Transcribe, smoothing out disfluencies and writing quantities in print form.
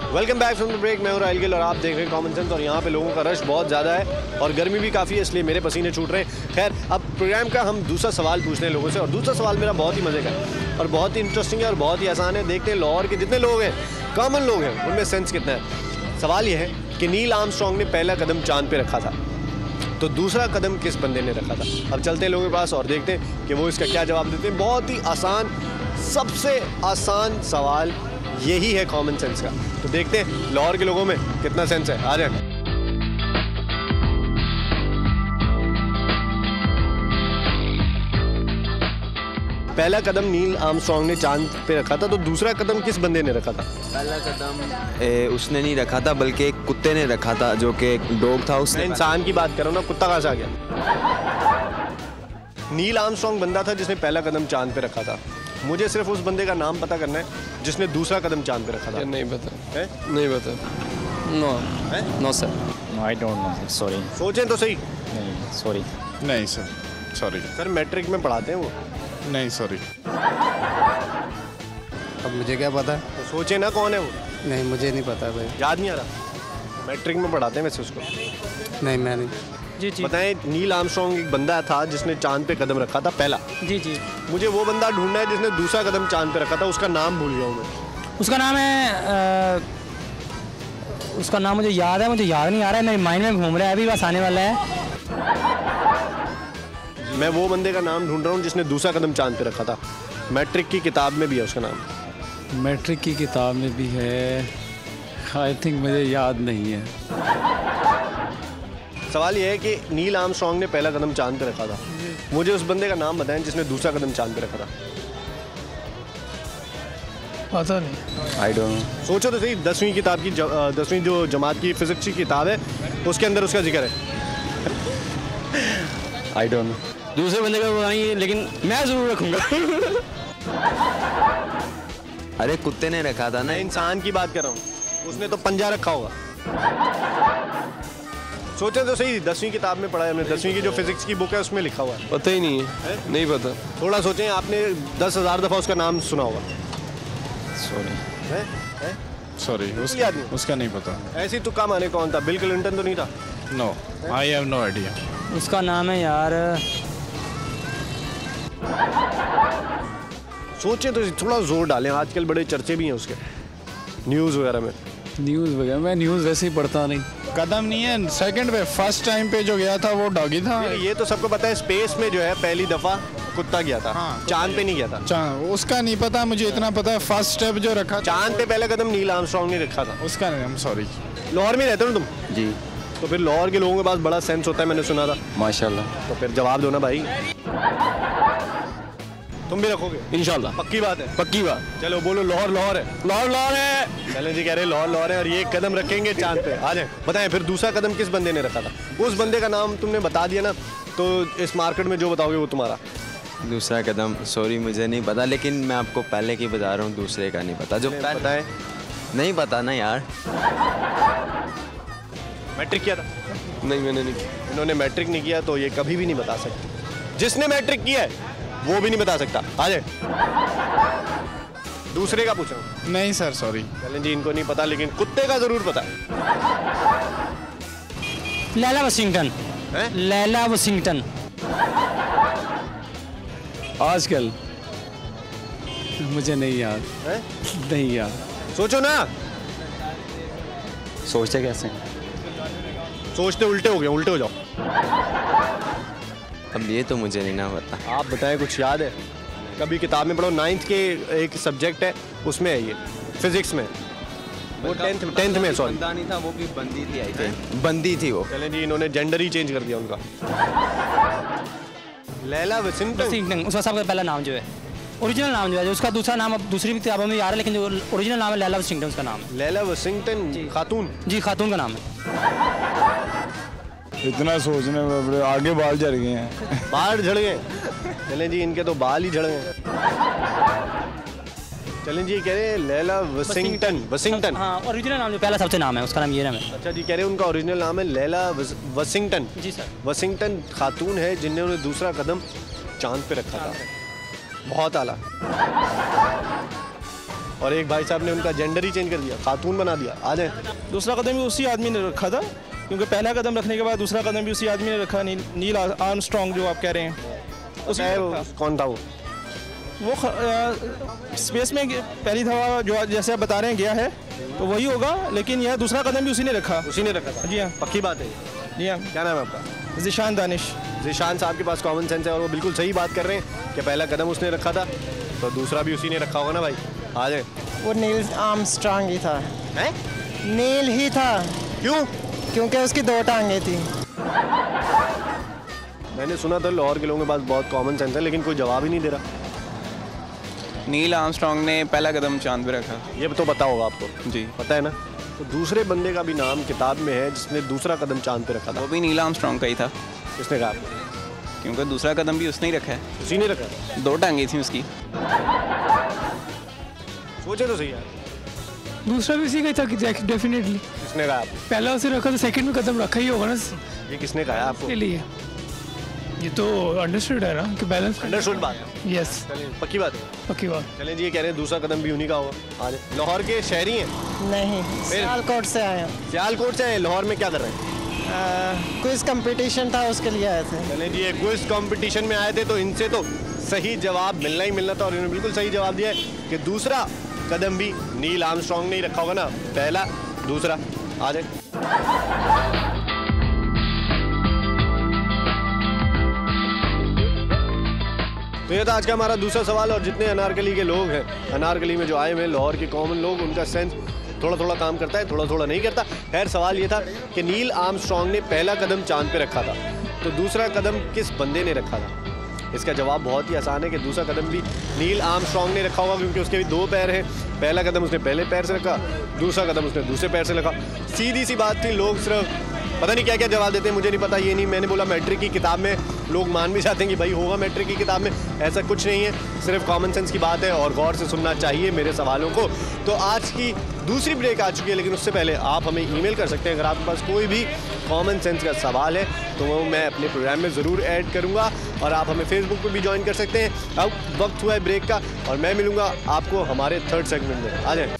Welcome back from the break. मैं हूं राहिल गिल और आप देख रहे हैं कॉमन सेंस। और यहाँ पे लोगों का रश बहुत ज़्यादा है और गर्मी भी काफ़ी है, इसलिए मेरे पसीने छूट रहे हैं। खैर, अब प्रोग्राम का हम दूसरा सवाल पूछते हैं लोगों से और दूसरा सवाल मेरा बहुत ही मज़े का है और बहुत ही इंटरेस्टिंग है और बहुत ही आसान है। देखते हैं लाहौर के जितने लोग हैं, कॉमन लोग हैं, उनमें सेंस कितना है। सवाल ये है कि नील आर्मस्ट्रांग ने पहला कदम चाँद पे रखा था, तो दूसरा कदम किस बंदे ने रखा था। अब चलते हैं लोगों के पास और देखते हैं कि वो इसका क्या जवाब देते हैं। बहुत ही आसान, सबसे आसान सवाल यही है कॉमन सेंस का। तो देखते हैं लाहौर के लोगों में कितना सेंस है। आ जाए। पहला कदम नील आर्मस्ट्रांग ने चांद पे रखा था, तो दूसरा कदम किस बंदे ने रखा था। पहला कदम उसने नहीं रखा था, बल्कि एक कुत्ते ने रखा था, जो कि एक डॉग था। उसने इंसान की बात कर रहा हूँ ना, कुत्ता कहाँ से आ गया। नील आर्मस्ट्रांग बंदा था जिसने पहला कदम चांद पे रखा था। मुझे सिर्फ उस बंदे का नाम पता करना है जिसने दूसरा कदम चांद पे रखा था। नहीं पता है? नहीं पता। No sir, I don't know, sorry. सोचें तो सही। नहीं, सॉरी। नहीं सर, सॉरी सर मैट्रिक में पढ़ाते हैं वो। नहीं सॉरी। अब मुझे क्या पता। तो सोचे ना कौन है वो। नहीं, मुझे नहीं पता भाई। याद नहीं आ रहा। मैट्रिक में पढ़ाते हैं वैसे उसको। नहीं, मैं नहीं। जी जी बताएं, नील आर्मस्ट्रांग एक बंदा था जिसने चांद पे कदम रखा था पहला। जी जी। मुझे वो बंदा ढूंढना है जिसने दूसरा कदम चांद पे रखा था। उसका नाम भूल गया हूँ मैं। उसका नाम है उसका नाम मुझे याद है, मुझे याद नहीं आ रहा है, मेरे माइंड में घूम रहा है, अभी बस आने वाला है। मैं वो बंदे का नाम ढूंढ रहा हूँ जिसने दूसरा कदम चांद पे रखा था। मैट्रिक की किताब में भी है उसका नाम। मैट्रिक की किताब में भी है। आई थिंक मुझे याद नहीं है। सवाल ये है कि नील आर्मस्ट्रांग ने पहला कदम चांद पे रखा था। मुझे उस बंदे का नाम बताएं जिसने दूसरा कदम चांद पे रखा था। पता नहीं। आई डोंट नो। सोचो तो सही। 10वीं किताब की 10वीं जो जमात की फिजिक्स की किताब है, उसके अंदर उसका जिक्र है। आई डोंट नो। दूसरे बंदे का बताएंगे, लेकिन मैं जरूर रखूंगा। अरे कुत्ते ने रखा था ना। मैं इंसान की बात कर रहा हूँ, उसने तो पंजा रखा होगा। सोचे तो सही। 10वीं किताब में पढ़ा है हमने। 10वीं की जो फिजिक्स की बुक है उसमें लिखा हुआ है। पता ही नहीं है, नहीं पता। थोड़ा सोचें, आपने 10,000 दफ़ा उसका नाम सुना होगा। सॉरी सॉरी, याद नहीं। उसका नहीं पता। ऐसी तुक्का माने कौन था। बिल क्लिंटन तो नहीं था। No, I have no idea. उसका नाम है यार, सोचें तो थोड़ा जोर डालें। आजकल बड़े चर्चे भी हैं उसके, न्यूज़ वगैरह में। न्यूज़ वगैरह मैं न्यूज़ वैसे ही पढ़ता नहीं। कदम नहीं है। सेकंड पे, फर्स्ट टाइम पे जो गया था वो डॉगी था। ये तो सबको पता है। स्पेस में जो है पहली दफ़ा कुत्ता गया था। हाँ, चांद पे नहीं गया था। उसका नहीं पता, मुझे इतना पता है फर्स्ट स्टेप जो रखा था। चांद पे पहला कदम नील आर्मस्ट्रांग ने रखा था। उसका नहीं, आई एम सॉरी। लाहौर में रहते हो ना तुम। जी। तो फिर लाहौर के लोगों के पास बड़ा सेंस होता है, मैंने सुना था। माशाल्लाह। तो फिर जवाब दो ना भाई। तुम भी रखोगे इंशाल्लाह। पक्की बात है। पक्की बात। चलो बोलो, लाहौर लाहौर है। लाहौर लाहौर है। चलें जी, कह रहे लाहौर लाहौर है और ये कदम रखेंगे चांद पे। आ जाए। बताएं फिर दूसरा कदम किस बंदे ने रखा था। उस बंदे का नाम तुमने बता दिया ना, तो इस मार्केट में जो बताओगे वो तुम्हारा। दूसरा कदम सॉरी मुझे नहीं पता, लेकिन मैं आपको पहले की बता रहा हूँ, दूसरे का नहीं पता। जो पता है। नहीं पता ना यार। मैट्रिक किया था। नहीं, मैंने नहीं किया। इन्होंने मैट्रिक नहीं किया तो ये कभी भी नहीं बता सकते। जिसने मैट्रिक किया है वो भी नहीं बता सकता। आ जाए। दूसरे का पूछा। नहीं सर, सॉरी। चलें जी, इनको नहीं पता, लेकिन कुत्ते का जरूर पता है। लैला वाशिंगटन। हैं? लैला वाशिंगटन। आजकल मुझे नहीं याद। हैं? नहीं याद। सोचो ना। सोचते कैसे? सोचते उल्टे हो गए, उल्टे हो जाओ। अब ये तो मुझे नहीं ना पता। आप बताएं, कुछ याद है। कभी किताब में पढ़ो। 9th के एक सब्जेक्ट है, उसमें है ये, फिजिक्स में। वो 10th में, सॉरी। बंदा नहीं था, वो भी बंदी थी। आई थिंक बंदी थी वो। चलें जी, इन्होंने जेंडर ही चेंज कर दिया उनका। लैला वाशिंगटन। वाशिंगटन उसका सबका पहला नाम जो है, ओरिजिनल नाम जो है, उसका दूसरा नाम अब दूसरी भी किताबों में याद है, लेकिन जो ओरिजिनल नाम है लैला वाशिंगटन उसका नाम है। लैला वाशिंगटन खातून। जी, खातून का नाम है। इतना सोचने में आगे बाल झड़ गए हैं। बाल झड़ गए। चलें जी, इनके तो बाल ही झड़ गए। चलें जी, कह रहे हैं लैला वाशिंगटन। वाशिंगटन। हाँ, ओरिजिनल नाम जो पहला सबसे नाम है उसका नाम ये नाम है। अच्छा जी, कह रहे हैं उनका ओरिजिनल नाम है लैला वाशिंगटन। जी सर। वाशिंगटन खातून है जिन्होंने दूसरा कदम चांद पे रखा था। बहुत आला। और एक भाई साहब ने उनका जेंडर ही चेंज कर दिया, खातून बना दिया। आ जाए। दूसरा कदम भी उसी आदमी ने रखा था, क्योंकि पहला कदम रखने के बाद दूसरा कदम भी उसी आदमी ने रखा। नील आर्मस्ट्रॉन्ग जो आप कह रहे हैं, उसी ने रखा। कौन था वो स्पेस में पहली दफ़ा जो जैसे आप बता रहे हैं गया है, तो वही होगा, लेकिन यह दूसरा कदम भी उसी ने रखा। उसी ने रखा था? जी हाँ, पक्की बात है। जी हाँ। क्या नाम है आपका? ज़िशान दानिश। ज़िशान साहब के पास कॉमन सेंस है और वो बिल्कुल सही बात कर रहे हैं कि पहला कदम उसने रखा था तो दूसरा भी उसी ने रखा होगा ना भाई। आ जाए। वो नील आर्मस्ट्रॉन्ग ही था। हैं? नील ही था। क्यों? क्योंकि उसकी 2 टांगें थी। मैंने सुना था लाहौर के लोगों के पास बहुत कॉमन सेंस है, लेकिन कोई जवाब ही नहीं दे रहा। नील आर्मस्ट्रॉन्ग ने पहला कदम चांद पे रखा। ये तो पता होगा आपको? जी पता है ना। तो दूसरे बंदे का भी नाम किताब में है जिसने दूसरा कदम चांद पे रखा था। वो भी नील आर्मस्ट्रॉन्ग का ही था। किसने कहा आपको? क्योंकि दूसरा कदम भी उसने ही रखा है। उसी ने रखा? 2 टांगे थी उसकी। सोचे तो सही यार। दूसरा भी उसी का ही था डेफिनेटली। किसने कहा आपको? पहला उसे रखा तो सेकंड में कदम रखा ही होगा ना। ये किसने कहा आपको? के लिए ये तो अंडरस्टूड है ना कि बैलेंस। अंडरस्टूड बात है। यस, पक्की बात है। पक्की बात। चलें जी, ये कह रहे हैं दूसरा कदम भी उन्हीं का होगा। आ जाए। लाहौर के शहरी हैं? नहीं, सियालकोट से आए हैं। सियालकोट से आए। लाहौर में क्या कर रहे हैं? क्विज कंपटीशन था, उसके लिए आए थे। चलें जी, ये क्विज कंपटीशन में आए थे तो इनसे तो सही जवाब मिलना ही मिलना था और इन्होंने बिल्कुल सही जवाब दिया है कि दूसरा कदम भी नील आर्मस्ट्रॉन्ग ने ही रखा होगा ना। पहला, दूसरा। आ जाए। तो ये था आज का हमारा दूसरा सवाल। और जितने अनारकली के लोग हैं, अनारकली में जो आए हुए हैं लाहौर के कॉमन लोग, उनका सेंस थोड़ा थोड़ा काम करता है, थोड़ा थोड़ा नहीं करता। खैर, सवाल ये था कि नील आर्मस्ट्रॉन्ग ने पहला कदम चांद पे रखा था, तो दूसरा कदम किस बंदे ने रखा था? इसका जवाब बहुत ही आसान है कि दूसरा कदम भी नील आर्मस्ट्रॉन्ग ने रखा होगा, क्योंकि उसके भी 2 पैर हैं। पहला कदम उसने पहले पैर से रखा, दूसरा कदम उसने दूसरे पैर से रखा। सीधी सी बात थी। लोग सिर्फ पता नहीं क्या क्या जवाब देते हैं, मुझे नहीं पता। ये नहीं, मैंने बोला मैट्रिक की किताब में, लोग मान भी जाते हैं कि भाई होगा मैट्रिक की किताब में। ऐसा कुछ नहीं है, सिर्फ कॉमन सेंस की बात है और गौर से सुनना चाहिए मेरे सवालों को। तो आज की दूसरी ब्रेक आ चुकी है, लेकिन उससे पहले आप हमें ईमेल कर सकते हैं अगर आपके पास कोई भी कॉमन सेंस का सवाल है, तो वो मैं अपने प्रोग्राम में ज़रूर ऐड करूँगा। और आप हमें फेसबुक पर भी ज्वाइन कर सकते हैं। अब वक्त हुआ है ब्रेक का और मैं मिलूँगा आपको हमारे 3rd सेगमेंट में। आ जाए।